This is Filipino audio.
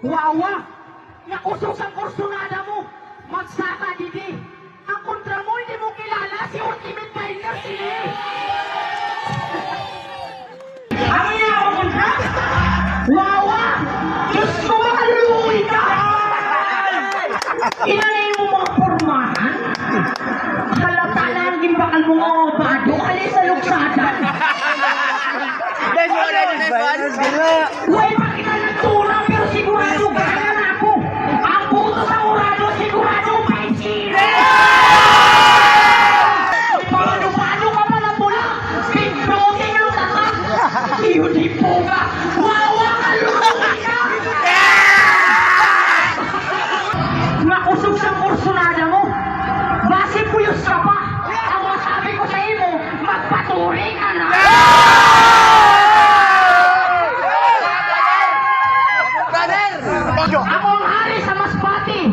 Wawa! Nakusok sa kursunada mo! Magsaka, Didi! Ang kontra mo, hindi mo kilala si Ultimate Fighter, sige! Ano niya ako kontra? Wawa! Diyos ko, makaluluwi ka! Inanay mo mga pormahan? Halata na ang gimbakal mo mga bado, kali sa luksada! Huwag makita ng tulang, pero sigurado gana na ako! Ang puto sa urado, sigurado may sira! Paano ka pala pula? Big floating lutatak! Hindi po ka! Wawa ka luwi ka! Nakusog sa kursunada mo! Base puyos ka pa! Ang masabi ko sa iyo, magpaturi ka na! Ako ang hari sa Masbate!